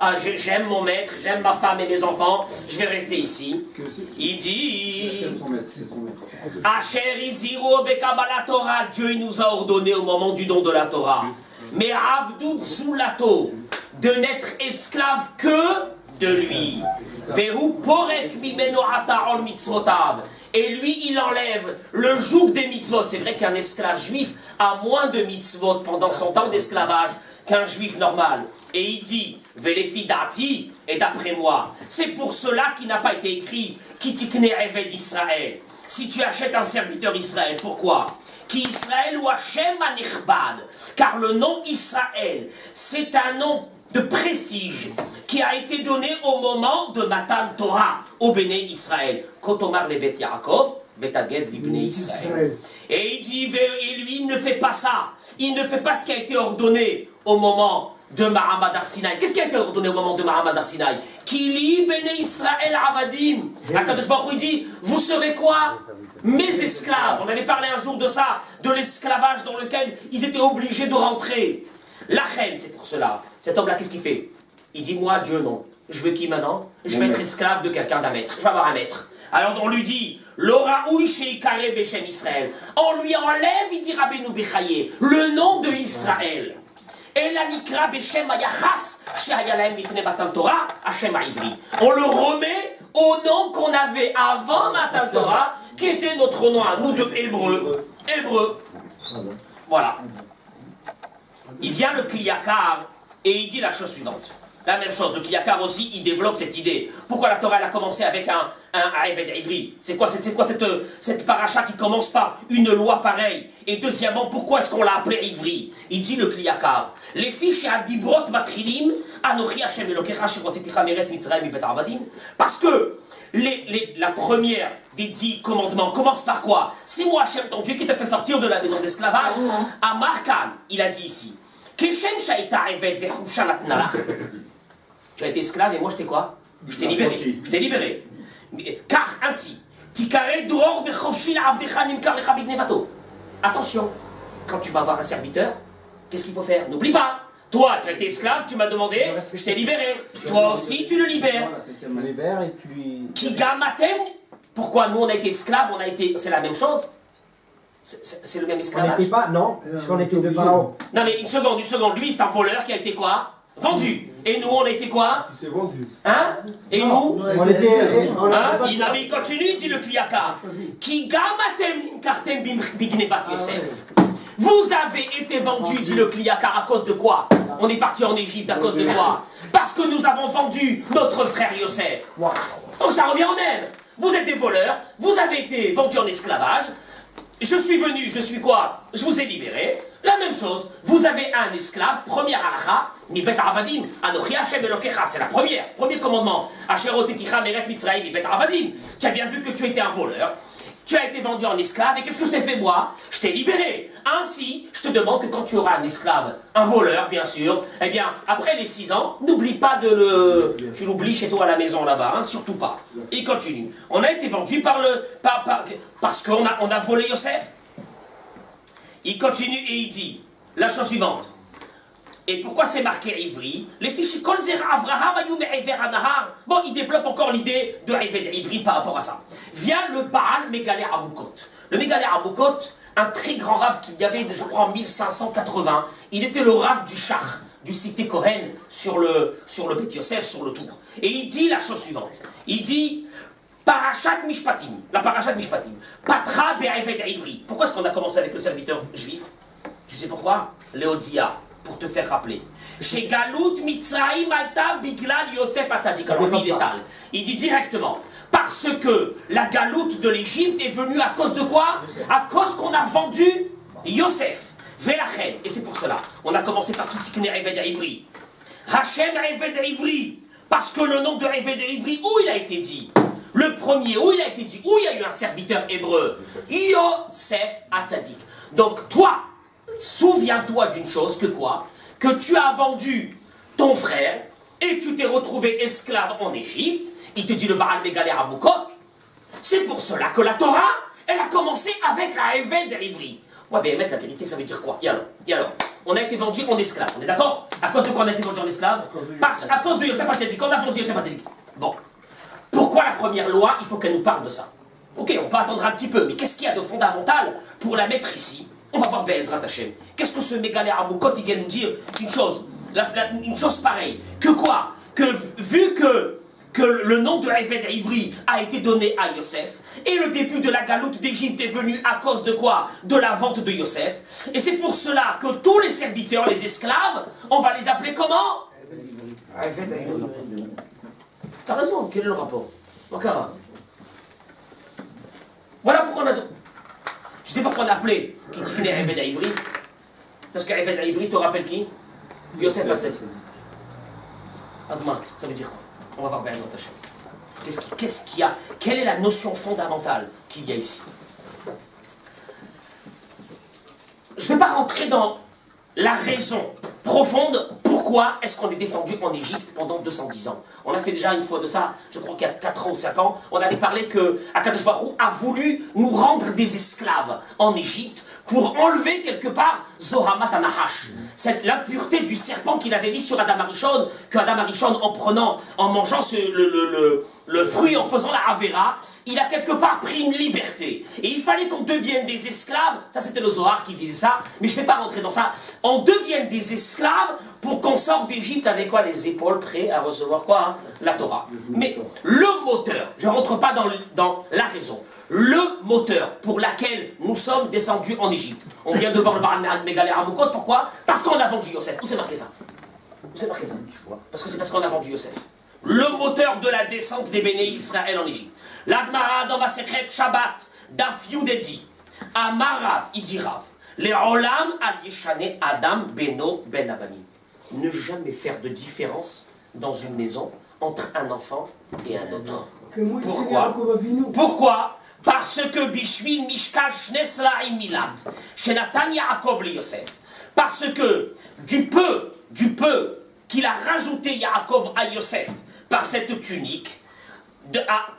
Ah, j'aime mon maître, j'aime ma femme et mes enfants, je vais rester ici. Il dit, Asher Iziru Bekabbalat Torah, Dieu il nous a ordonné au moment du don de la Torah, mais Avdut Zulato, de n'être esclave que de lui. Vehu Porek Mimeno Ataol Mitzvotav. Et lui, il enlève le joug des mitzvot. C'est vrai qu'un esclave juif a moins de mitzvot pendant son temps d'esclavage qu'un juif normal. Et il dit, Velefidati, et d'après moi, c'est pour cela qu'il n'a pas été écrit, Kitikne Eved Israël. Si tu achètes un serviteur Israël, pourquoi? Qui Israël ou Hashem Anichbad. Car le nom Israël, c'est un nom de prestige qui a été donné au moment de Matan Torah au Béné Israël. Quand Omar le Bet Yaakov, Betaged l'Ibné Israël. Et il dit, et lui, il ne fait pas ça. Il ne fait pas ce qui a été ordonné au moment de Mahamad Arsinaï. Qu'est-ce qui a été ordonné au moment de Mahamad Arsinaï? Kili Béné Israël Avadim. Akadosh Baruch Hu dit, vous serez quoi? Mes esclaves. On avait parlé un jour de ça, de l'esclavage dans lequel ils étaient obligés de rentrer. La reine, c'est pour cela. Cet homme-là, qu'est-ce qu'il fait? Il dit, moi, Dieu, non. Je veux qui maintenant? Je veux être esclave de quelqu'un, d'un maître. Je vais avoir un maître. Alors on lui dit, L'Oraoui Sheikare Beshem Israël. On lui enlève, il dit Rabbeinu Bechaye, le nom de Israël. Et la Nikra Beshem Ayachas, Shehayalahem Lifnei Matan Torah, Hashem Ivri. On le remet au nom qu'on avait avant Matan Torah, qui était notre nom à nous de Hébreu. Hébreu. Voilà. Il vient le Kliyakar et il dit la chose suivante. La même chose, le Kliyakar aussi, il développe cette idée. Pourquoi la Torah elle a commencé avec un Eved Ivri? C'est quoi cette paracha qui commence par une loi pareille? Et deuxièmement, pourquoi est-ce qu'on l'a appelé Ivri? Il dit le Kliyakar. Les fiches à Dibrot Matrilim, Anochi Hashem Elokecha Sherotzeticha Meretz Mitzrayim Mibet Avadim. Parce que la première des 10 commandements commence par quoi? C'est moi Hashem ton Dieu qui te fait sortir de la maison d'esclavage. À Markan, il a dit ici. Keshem Shaita Eved Vehuvshanat Nalach. Tu as été esclave et moi je t'ai quoi? Je t'ai libéré. Je t'ai libéré. Car ainsi, Tikare Dror Vechovshi Avdecha Nimkar Lecha Bignevato. Attention, quand tu vas voir un serviteur, qu'est-ce qu'il faut faire? N'oublie pas. Toi, tu as été esclave, tu m'as demandé, je t'ai libéré. Toi aussi, tu le libères. Kigamatem. Pourquoi nous on a été esclaves, on a été. C'est la même chose? C'est le même esclavage? On n'était pas, non, parce qu'on était de Pharaon. Non mais une seconde. Lui c'est un voleur qui a été quoi? Vendu. Et nous on a été quoi? Il s'est vendu. Hein? Et nous? On était. Hein? Il continue, dit le Kliyakar. Qui gamatem nimkartem bignevat Yosef. Vous avez été vendus, dit le Kliyakar, à cause de quoi? On est parti en Égypte à cause de quoi? Parce que nous avons vendu notre frère Yosef. Donc ça revient au même. Vous êtes des voleurs, vous avez été vendus en esclavage. Je suis venu, je suis quoi? Je vous ai libéré. La même chose, vous avez un esclave, première halakha, Mibet Avadim, Anochi Hashem Elokecha, c'est la première, premier commandement. Asher Otzeticha Meretz Mitzrayim Mibet Avadim. Tu as bien vu que tu étais un voleur, tu as été vendu en esclave, et qu'est-ce que je t'ai fait moi? Je t'ai libéré. Ainsi, je te demande que quand tu auras un esclave, un voleur bien sûr, eh bien, après les 6 ans, n'oublie pas de le... Tu l'oublies chez toi à la maison là-bas, hein, surtout pas. Il continue. On a été vendu parce qu'on a volé Yosef. Il continue et il dit la chose suivante. Et pourquoi c'est marqué Ivri? Les fichiers Kol Zera Avraham Ayou Me'ever Hanahar. Bon, il développe encore l'idée de Eved Ivri par rapport à ça. Vient le Baal Megalé Aboukot. Le Megalé Aboukot, un très grand rave qu'il y avait, je crois, en 1580. Il était le rave du Shach, du cité Kohen, sur le Beth Yosef, sur le tour. Et il dit la chose suivante. Il dit Parashat Mishpatim, la Parashat Mishpatim, Patra Be'eved Ivri. Pourquoi est-ce qu'on a commencé avec le serviteur juif? Tu sais pourquoi? Léodia, pour te faire rappeler. Chez Galout Mitzraïm Alta Biglal Yosef Atzadik. Alors lui, il étale. Il dit directement, parce que la galoute de l'Égypte est venue à cause de quoi? À cause qu'on a vendu Yosef, Velachem. Et c'est pour cela, on a commencé par Kitikne Eved Ivri. Hashem Eved Ivri, parce que le nom de Eved Ivri, où il a été dit? Le premier, où il a été dit, où il y a eu un serviteur hébreu, Yosef Atzadik. Donc toi, souviens-toi d'une chose, que quoi? Que tu as vendu ton frère et tu t'es retrouvé esclave en Égypte. Il te dit le Baal Megalé Aboukot. C'est pour cela que la Torah, elle a commencé avec la Eved Ivri. Ouais, mais mettre la vérité, ça veut dire quoi? Et alors, on a été vendu en esclave, on est d'accord? À cause de quoi on a été vendu en esclave? À cause de Yosef Hatzadik. On a vendu Yosef Hatzadik. Bon. Pourquoi la première loi, il faut qu'elle nous parle de ça? Ok, on peut attendre un petit peu, mais qu'est-ce qu'il y a de fondamental pour la mettre ici? On va voir Be'ezrat Hashem. Qu'est-ce que ce Mégalé Amoukot, il vient nous dire une chose pareille? Que quoi? Que vu que le nom de Eved Ivri a été donné à Yosef, et le début de la galoute d'Égypte est venu à cause de quoi? De la vente de Yosef. Et c'est pour cela que tous les serviteurs, les esclaves, on va les appeler comment? Eved Ivri. T'as raison, quel est le rapport? Makara. Voilà pourquoi on a... Tu sais pourquoi on a appelé Kitikné Eved Ivri? Parce qu'Eved Ivri te rappelle qui? Yosef Hatzadik. Azman, ça veut dire quoi? On va voir Be'ezrat Hashem. Qu'est-ce qu'il y a? Quelle est la notion fondamentale qu'il y a ici? Je ne vais pas rentrer dans la raison profonde pourquoi est-ce qu'on est descendu en Égypte pendant 210 ans. On a fait déjà une fois de ça, je crois qu'il y a 4 ans ou 5 ans, on avait parlé que Akadosh Baruch Hu a voulu nous rendre des esclaves en Égypte pour enlever quelque part Zohamat Anahash, l'impureté du serpent qu'il avait mis sur Adam Arishon, que Adam Arishon en mangeant le fruit, en faisant la Avera, il a quelque part pris une liberté. Et il fallait qu'on devienne des esclaves, ça c'était le Zohar qui disait ça, mais je ne vais pas rentrer dans ça, on devienne des esclaves pour qu'on sorte d'Égypte avec quoi? Les épaules prêts à recevoir quoi, hein? La Torah. Mais le moteur, je ne rentre pas dans la raison, le moteur pour laquelle nous sommes descendus en Égypte. On vient de voir le Baral Mégalé Amoukot, pourquoi? Parce qu'on a vendu Yosef. Où c'est marqué ça? Où c'est marqué ça? Parce que c'est parce qu'on a vendu Yosef. Le moteur de la descente des Béné Israël en Égypte. L'Agmara dans Masechet Shabbat, Daf Yudedi, Amarav, il dit Rav, les Olam al Yeshane Adam Beno Ben Abani. Ne jamais faire de différence dans une maison entre un enfant et un autre. Pourquoi? Pourquoi? Parce que Bishvil Mishkal Shnesla Milat, Shenatan Yaakov le Yosef. Parce que du peu qu'il a rajouté Yaakov à Yosef par cette tunique,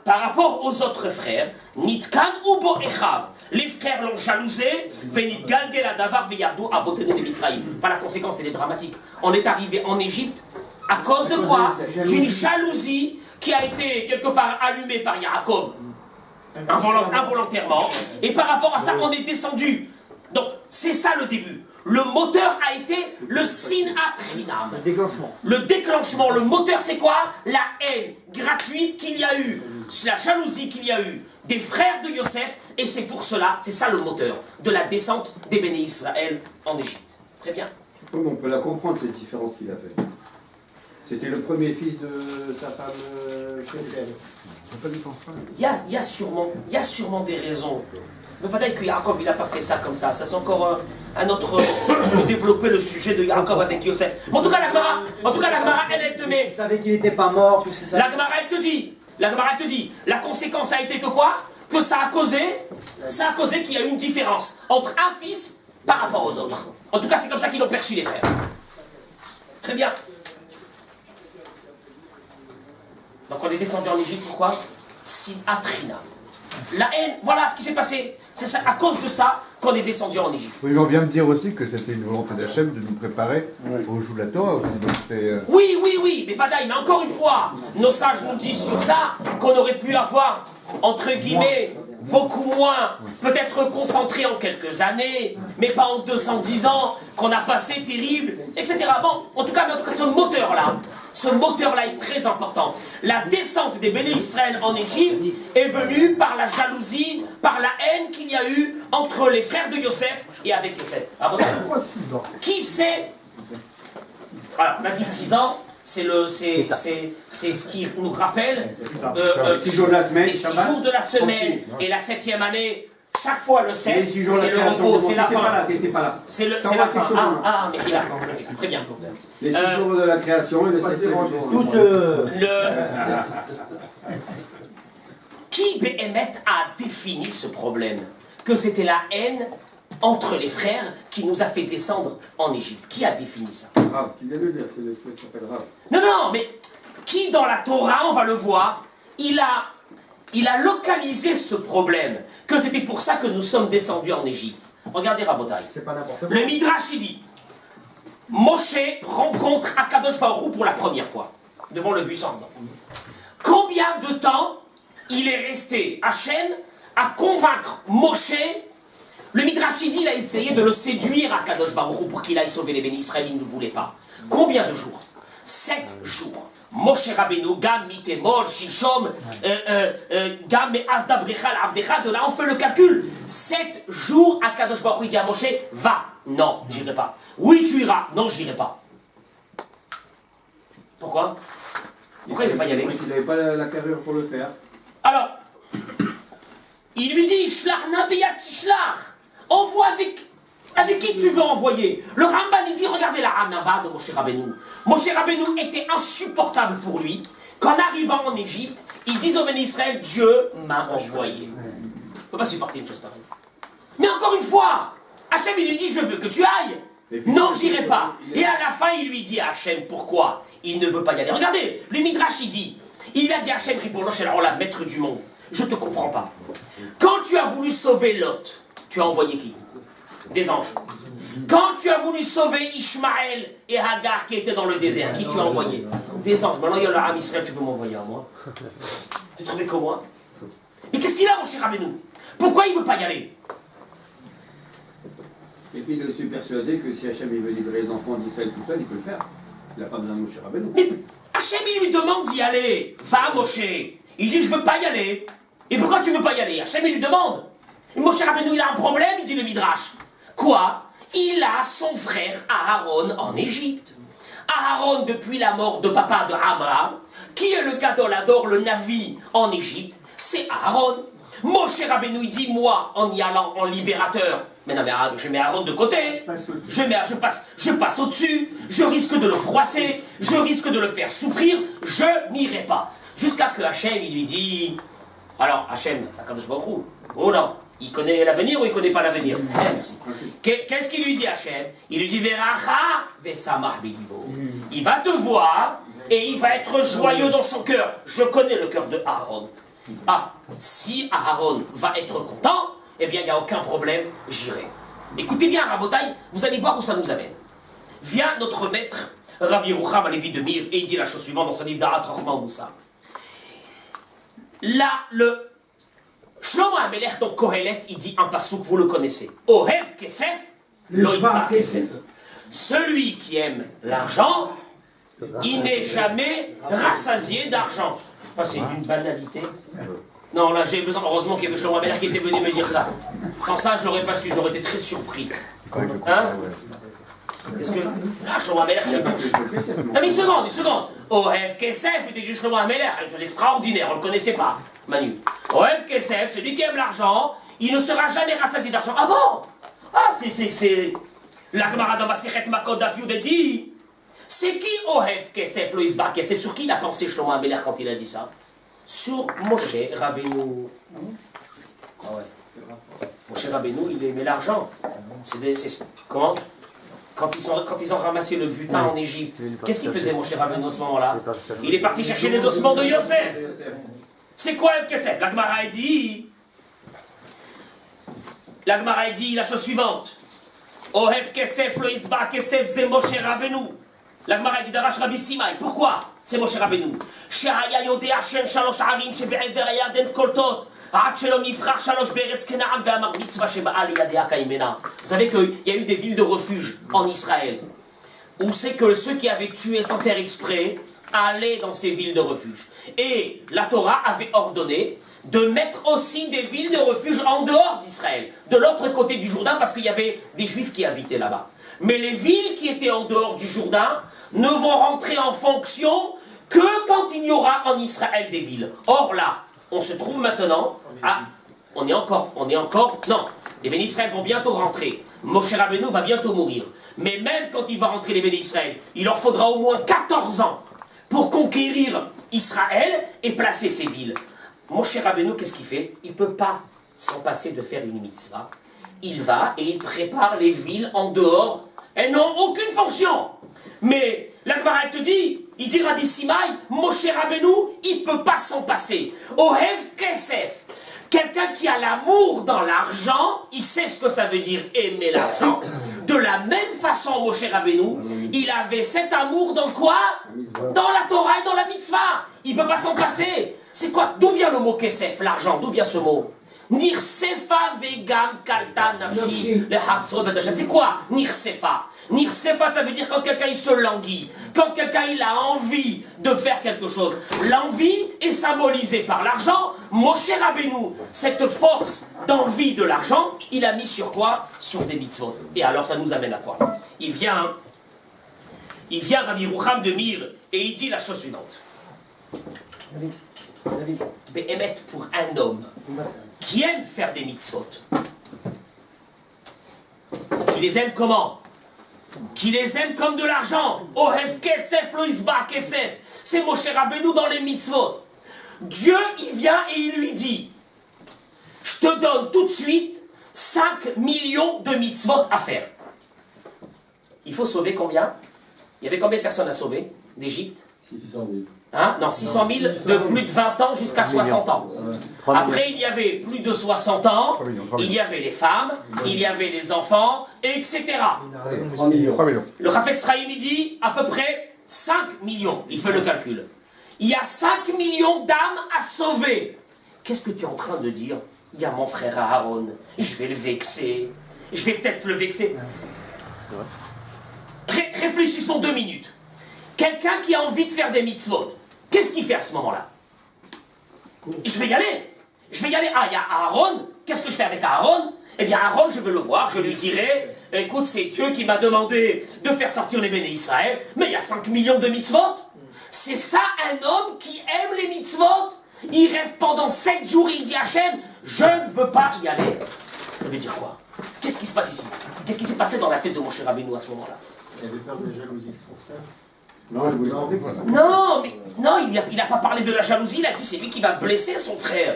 par rapport aux autres frères, Nitkan ou Boechav, les frères l'ont jalousé, Venit Galgel Adavar Veyardo à voter de Mitzrayim. Enfin, la conséquence, elle est dramatique. On est arrivé en Égypte à cause de quoi? D'une jalousie qui a été quelque part allumée par Yaakov involontairement, et par rapport à ça, on est descendu. Donc, c'est ça le début. Le moteur a été le sinat chinam. Le déclenchement. Le déclenchement, le moteur, c'est quoi? La haine gratuite qu'il y a eu, la jalousie qu'il y a eu des frères de Yosef, et c'est pour cela, c'est ça le moteur de la descente des Béné Israël en Égypte. Très bien. Comment on peut la comprendre, cette différence qu'il a faite? C'était le premier fils de sa femme il y a sûrement des raisons. Mais Fadaï que Yaakov, il n'a pas fait ça comme ça. Ça, c'est encore un autre... de développer le sujet de Yaakov avec Yosef. En tout cas, la Gemara, elle te met... Il savait qu'il n'était pas mort, puisque ça... La Gemara, elle te dit, la conséquence a été que quoi? Que ça a causé qu'il y a eu une différence entre un fils par rapport aux autres. En tout cas, c'est comme ça qu'ils l'ont perçu, les frères. Très bien. Donc on est descendu en Égypte, pourquoi? Sinatrina. La haine, voilà ce qui s'est passé. C'est ça, à cause de ça qu'on est descendu en Égypte. Oui, on vient de dire aussi que c'était une volonté d'Hachem de nous préparer au jour de la Torah aussi. Donc Oui, mais Fadaï, mais encore une fois, nos sages nous disent sur ça qu'on aurait pu avoir, entre guillemets, beaucoup moins, peut-être concentré en quelques années, mais pas en 210 ans, qu'on a passé terrible, etc. Bon, en tout cas, ce moteur-là est très important. La descente des Béné Israël en Égypte est venue par la jalousie, par la haine qu'il y a eu entre les frères de Yosef et avec Yosef. Pourquoi 6 ans? Qui sait? Alors, on a dit 6 ans. C'est ce qui nous rappelle 6 jours de la semaine, les 6 jours de la semaine et la 7e année. Chaque fois le 7, c'est le repos, c'est la fin. T'étais pas là. C'est la fin. Ah, mais il a. Très bien. Les 6 jours de la création et le 7e jour. Qui Béhémet a défini ce problème? Que c'était la haine entre les frères qui nous a fait descendre en Égypte. Qui a défini ça? Rav, tu viens de le dire, c'est le truc qui s'appelle Rav. Non, mais qui dans la Torah, on va le voir, il a localisé ce problème, que c'était pour ça que nous sommes descendus en Égypte. Regardez Rabotai. C'est pas n'importe quoi. Le Midrash, il dit, Moshe rencontre Akadosh Baruch Hu pour la première fois, devant le buisson. Combien de temps il est resté Hachem à convaincre Moshe? Le Midrash, il dit, il a essayé de le séduire à Kadosh Baruch Hu pour qu'il aille sauver les bénis Israël, il ne voulait pas. Combien de jours? 7 jours. Moshe Rabbeinu, Gam Mitemol, Shilshom, Gam Me'azda Brechal Avdecha, de là on fait le calcul. 7 jours à Kadosh Baruch Hu, il dit à Moshe, va. Non, j'irai pas. Oui, tu iras. Non, j'irai pas. Pourquoi? Pourquoi il ne veut pas y aller? Il n'avait pas la carrure pour le faire. Alors, il lui dit, Shlach Nabiyat Shlach, envoie avec qui tu veux envoyer. Le Ramban, il dit, regardez la Hanava de Moshe Rabbeinu. Moshe Rabbeinu était insupportable pour lui. Qu'en arrivant en Égypte, ils disent au béni Israël, Dieu m'a envoyé. On ne peut pas supporter une chose pareille. Mais encore une fois, Hachem, il lui dit, je veux que tu ailles. Non, j'irai pas. Et à la fin, il lui dit à Hachem, pourquoi il ne veut pas y aller? Regardez, le Midrash, il dit, il a dit à Hachem, Ribono Shel Olam, maître du monde, je te comprends pas. Quand tu as voulu sauver Lot, tu as envoyé qui? Des anges. Quand tu as voulu sauver Ishmaël et Hagar qui étaient dans le désert, qui tu as envoyé? Des anges. Maintenant, il y a le Ham Israël, tu peux m'envoyer à moi. Tu trouvé que moi? Mais qu'est-ce qu'il a, mon cher Rabbeinu? Pourquoi il ne veut pas y aller? Et puis il est aussi persuadé que si Hachem il veut livrer les enfants d'Israël tout seul, il peut le faire. Il n'a pas besoin de Moshe Rabbeinu. Mais Hachem, il lui demande d'y aller. Va, Moshe. Il dit, je ne veux pas y aller. Et pourquoi tu ne veux pas y aller? Hachem, il lui demande. Et Moshe Rabbeinu, il a un problème, il dit le Midrash. Quoi? Il a son frère Aaron en Égypte. Aaron, depuis la mort de papa de Amram, qui est le Gadolador, le Navi en Égypte, c'est Aaron. Moshe Rabbeinu, il dit, moi, en y allant en libérateur, mais non, mais je mets Aaron de côté, je passe au-dessus, je risque de le froisser, je risque de le faire souffrir, je n'irai pas. Jusqu'à que Hachem, il lui dit, alors Hachem, ça Kadosh Baruch Hu, oh non, il connaît l'avenir ou il ne connaît pas l'avenir? Merci. Qu'est-ce qu'il lui dit Hachem? Il lui dit, Veracha vesamach belibo. Il va te voir et il va être joyeux dans son cœur. Je connais le cœur de Aaron. Ah, si Aaron va être content, eh bien, il n'y a aucun problème, j'irai. Écoutez bien, Rabotai, vous allez voir où ça nous amène. Vient notre maître, Rav Yerucham Alevi de Mir, et il dit la chose suivante dans son livre d'Arat Rachman Moussa. Là, le Shlomo HaMelech, dans Kohelet, il dit un passouk, vous le connaissez. Ohev Kesef, lo yizba Kesef. Celui qui aime l'argent, il n'est jamais rassasié d'argent. Enfin, c'est une banalité. Non, là, j'ai besoin, heureusement qu'il y avait Shlomo HaMelech qui était venu me dire ça. Sans ça, je ne l'aurais pas su, j'aurais été très surpris. Hein? Qu'est-ce que je... Ah, Shlomo HaMelech, il bouge. Non, mais une seconde. Ohev Kesef, était juste Shlomo HaMelech, une chose extraordinaire, on ne le connaissait pas, Manu. Ohev Kesef, celui qui aime l'argent, il ne sera jamais rassasié d'argent. Ah bon? Ah, c'est... La Gemara dans Masechet Makot Daf Yud dit... C'est qui Ohev Kesef, lo yizba Kesef? Sur qui il a pensé Shlomo HaMelech quand il a dit ça? Sur Moshe Rabbeinu. Ah ouais. Moshe Rabbeinu, il aimait l'argent. Comment? Quand ils ont ramassé le butin en Égypte, qu'est-ce qu'il faisait Moshe Rabbeinu à ce moment-là? Il est parti chercher les ossements de Yosef. C'est quoi Ohev Kesef? La Gemara dit la chose suivante. Ohev Kesef, lo yizba Kesef, c'est Moshe Rabbeinu. La Gemara dit d'Arash Rabbi Simai. Pourquoi? C'est Moshe Rabbeinu. Shehaya yodea shen shalosh arim shebe'ever yarden koltot ad shelo nifrach shalosh beretz kenaan ve'amar mitzvah sheba'a liyadea kaimena. Vous savez qu'il y a eu des villes de refuge en Israël où c'est que ceux qui avaient tué sans faire exprès allaient dans ces villes de refuge. Et la Torah avait ordonné de mettre aussi des villes de refuge en dehors d'Israël, de l'autre côté du Jourdain, parce qu'il y avait des Juifs qui habitaient là-bas. Mais les villes qui étaient en dehors du Jourdain ne vont rentrer en fonction que quand il y aura en Israël des villes. Or là, on se trouve maintenant on est encore, non, les bénis Israël vont bientôt rentrer. Moshe Rabbeinu va bientôt mourir. Mais même quand il va rentrer les bénis Israël, il leur faudra au moins 14 ans pour conquérir Israël et placer ces villes. Moshe Rabbeinu, qu'est-ce qu'il fait? Il ne peut pas s'en passer de faire une mitzvah. Il va et il prépare les villes en dehors. Elles n'ont aucune fonction. Mais la Gemara te dit, il dit Rabbi Simai, Moshe Rabbeinu, il ne peut pas s'en passer. Ohev Kesef. Quelqu'un qui a l'amour dans l'argent, il sait ce que ça veut dire aimer l'argent. De la même façon, Moshe Rabbeinu, il avait cet amour dans quoi? Dans la Torah et dans la mitzvah. Il ne peut pas s'en passer. C'est quoi? D'où vient le mot kesef, l'argent? D'où vient ce mot? Nirsefa vegam kalta nafshi le hatzrot badasham. C'est quoi Nirsefa? Nirsefa, ça veut dire quand quelqu'un il se languit, quand quelqu'un il a envie de faire quelque chose. L'envie est symbolisée par l'argent. Moshe Rabbeinu, cette force d'envie de l'argent, il a mis sur quoi? Sur des mitzvot. Et alors ça nous amène à quoi? Il vient Rabbi Rucham de Mir et il dit la chose suivante. Béhémet, pour un homme qui aime faire des mitzvot, qui les aime comment? Qui les aime comme de l'argent. Ohev kesef lo isba kesef. C'est Moshe Rabbeinu dans les mitzvot. Dieu, il vient et il lui dit, je te donne tout de suite 5 millions de mitzvot à faire. Il faut sauver combien? Il y avait combien de personnes à sauver d'Égypte? 600 000. Hein? Non, 600 000 de plus de 20 ans jusqu'à 60 ans. Après, il y avait plus de 60 ans, il y avait les femmes, il y avait les enfants, etc. 3 millions. Le Chafetz Chaim, il dit à peu près 5 millions. Il fait le calcul. Il y a 5 millions d'âmes à sauver. Qu'est-ce que tu es en train de dire? Il y a mon frère Aaron, je vais le vexer. Je vais peut-être le vexer. Réfléchissons 2 minutes. Quelqu'un qui a envie de faire des mitzvot, qu'est-ce qu'il fait à ce moment-là? Je vais y aller. Je vais y aller. Ah, il y a Aaron. Qu'est-ce que je fais avec Aaron? Eh bien, Aaron, je vais le voir. Je lui dirai, écoute, c'est Dieu qui m'a demandé de faire sortir les béné Israël, mais il y a 5 millions de mitzvot. C'est ça, un homme qui aime les mitzvot. Il reste pendant 7 jours et il dit à Hachem, je ne veux pas y aller. Ça veut dire quoi? Qu'est-ce qui se passe ici? Qu'est-ce qui s'est passé dans la tête de Moshe Rabbeinu à ce moment-là? Il avait peur de la jalousie de son frère. Non, il voulait enlever ça. Non, mais non, il n'a pas parlé de la jalousie, il a dit c'est lui qui va blesser son frère.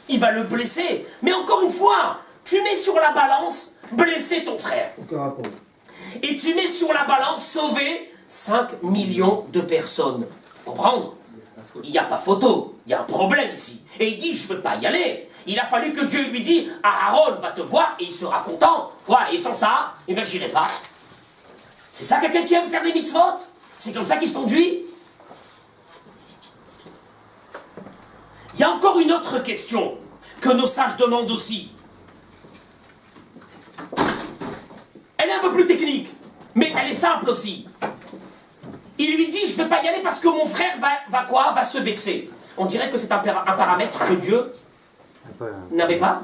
Il va le blesser. Mais encore une fois, tu mets sur la balance blesser ton frère. Et tu mets sur la balance sauver 5 millions de personnes. Comprendre? Il n'y a pas photo, il y a un problème ici. Et il dit je ne veux pas y aller. Il a fallu que Dieu lui dise Aaron va te voir et il sera content. Quoi? Et sans ça, eh bien j'irai pas. C'est ça quelqu'un qui aime faire des mitzvot? C'est comme ça qu'il se conduit? Il y a encore une autre question que nos sages demandent aussi. Elle est un peu plus technique, mais elle est simple aussi. Il lui dit, je ne vais pas y aller parce que mon frère va se vexer. On dirait que c'est un paramètre que Dieu n'avait pas.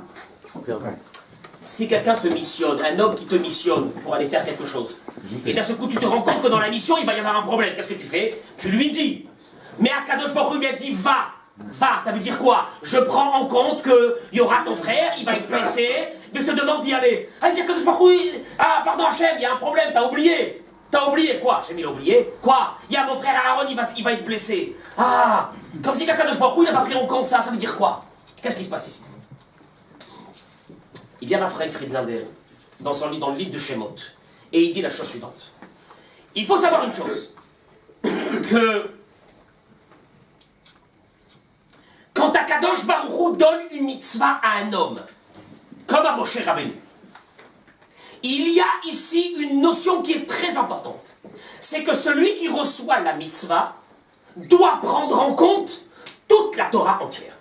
Si quelqu'un te missionne, un homme qui te missionne pour aller faire quelque chose, et d'un seul coup tu te rends compte que dans la mission il va y avoir un problème, qu'est-ce que tu fais? Tu lui dis. Mais Akadosh Baruch Hu lui a dit va, ça veut dire quoi? Je prends en compte qu'il y aura ton frère, il va être blessé, mais je te demande d'y aller. Elle dit Akadosh Baruch Hu, ah pardon Hachem, il y a un problème, t'as oublié. T'as oublié quoi? Hachem il a oublié. Quoi? Il y a mon frère Aaron, il va être blessé. Ah, comme si Akadosh Baruch Hu il n'a pas pris en compte ça, ça veut dire quoi? Qu'est-ce qui se passe ici? Il vient Raphaël Friedlander dans le livre de Shemot et il dit la chose suivante. Il faut savoir une chose, que quand Akadosh Baruch Hu donne une mitzvah à un homme, comme à Moshe Rabbeinu, il y a ici une notion qui est très importante. C'est que celui qui reçoit la mitzvah doit prendre en compte toute la Torah entière.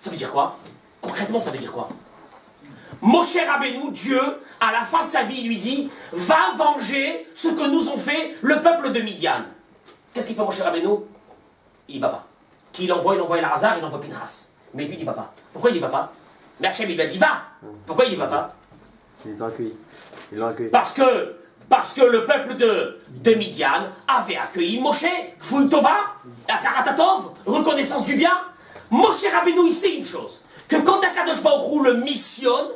Ça veut dire quoi? Concrètement, ça veut dire quoi? Moshe Rabbeinu, Dieu, à la fin de sa vie, il lui dit « Va venger ce que nous ont fait le peuple de Midian. » Qu'est-ce qu'il fait Moshe Rabbeinu? Il n'y va pas. Qui il envoie Elazar, il envoie Pinchas. Mais lui, il n'y va pas. Pourquoi il n'y va pas? Mais Hachem, il lui a dit « Va !» Pourquoi il n'y va pas? Ils l'ont accueilli. Ils l'ont accueilli. Parce que le peuple de Midian avait accueilli Moshe, Kful Tova, Akaratatov, reconnaissance du bien. Moshe Rabbeinu, il sait une chose, que quand Akadosh Baruch Hu le missionne,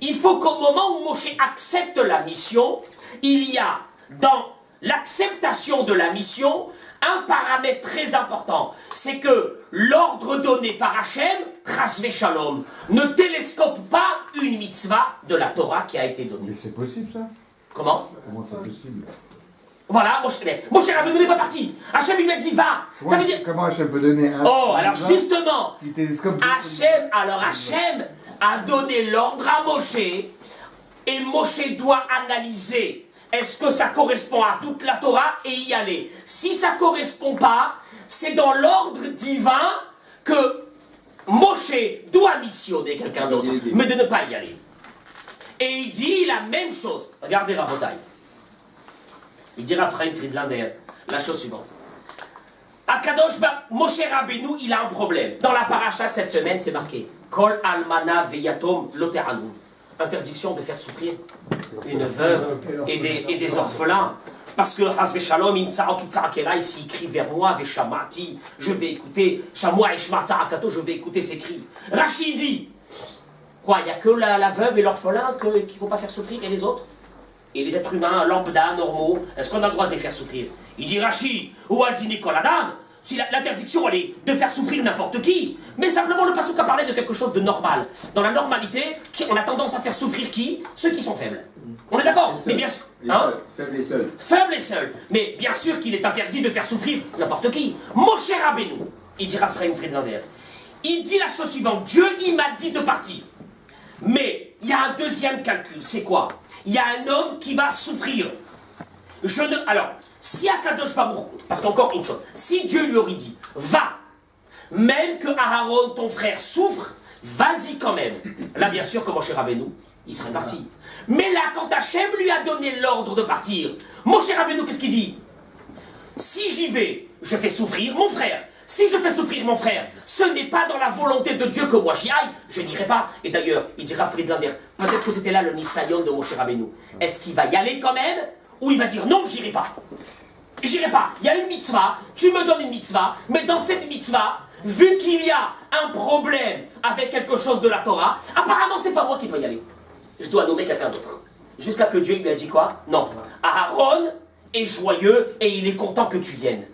il faut qu'au moment où Moshe accepte la mission, il y a dans l'acceptation de la mission un paramètre très important. C'est que l'ordre donné par Hachem, Chasvé Shalom, ne télescope pas une mitzvah de la Torah qui a été donnée. Mais c'est possible ça? Comment? Comment c'est possible? Voilà, mon cher Rabbeinu n'est pas parti. Hachem lui a dit va. Ça veut dire... Comment Hachem peut donner un... Oh, alors justement, qui télescope Hachem a donné l'ordre à Moshe, et Moshe doit analyser. Est-ce que ça correspond à toute la Torah et y aller? Si ça ne correspond pas, c'est dans l'ordre divin que Moshe doit missionner quelqu'un d'autre, mais de ne pas y aller. Et il dit la même chose. Regardez Rabotai. Il dit Raphaël Friedlander la chose suivante. Moshe Rabbeinu, il a un problème. Dans la paracha de cette semaine, c'est marqué Kol almana veyatom loteranu. Interdiction de faire souffrir une veuve et des orphelins. Parce que Hasve Shalom, ici, il crie vers moi, Veshamati, je vais écouter, Shamoua et Shmatzarakato, je vais écouter ses cris. Rachid dit, quoi, il n'y a que la veuve et l'orphelin qui ne vont pas faire souffrir, et les autres? Et les êtres humains, lambda, normaux, est-ce qu'on a le droit de les faire souffrir? Il dit Rachid, ou al dit Nicolas Dame, si l'interdiction elle est de faire souffrir n'importe qui, mais simplement le passouk a parlé de quelque chose de normal. Dans la normalité, on a tendance à faire souffrir qui? Ceux qui sont faibles. On est d'accord? Mais bien sûr. Hein? Faibles et seuls. Faibles et seuls. Mais bien sûr qu'il est interdit de faire souffrir n'importe qui. Moshe Rabbeinu, il dit Raphaël Friedlander, il dit la chose suivante, Dieu il m'a dit de partir. Mais il y a un deuxième calcul, c'est quoi? Il y a un homme qui va souffrir. Alors, si Akadosh Baruch, parce qu'encore une chose, si Dieu lui aurait dit, va, même que Aaron, ton frère, souffre, vas-y quand même. Là, bien sûr, que Moshe Rabbeinu, il serait parti. Mais là, quand Hachem lui a donné l'ordre de partir, Moshe Rabbeinu, qu'est-ce qu'il dit? Si j'y vais, je fais souffrir mon frère. Si je fais souffrir mon frère, ce n'est pas dans la volonté de Dieu que moi j'y aille, je n'irai pas. Et d'ailleurs, il dira Friedlander, peut-être que c'était là le Nisayon de Moshe Rabbeinu. Est-ce qu'il va y aller quand même, ou il va dire non, j'irai pas? J'irai pas. Il y a une mitzvah, tu me donnes une mitzvah, mais dans cette mitzvah, vu qu'il y a un problème avec quelque chose de la Torah, apparemment c'est pas moi qui dois y aller. Je dois nommer quelqu'un d'autre. Jusqu'à que Dieu lui a dit quoi? Non. Aaron est joyeux et il est content que tu viennes.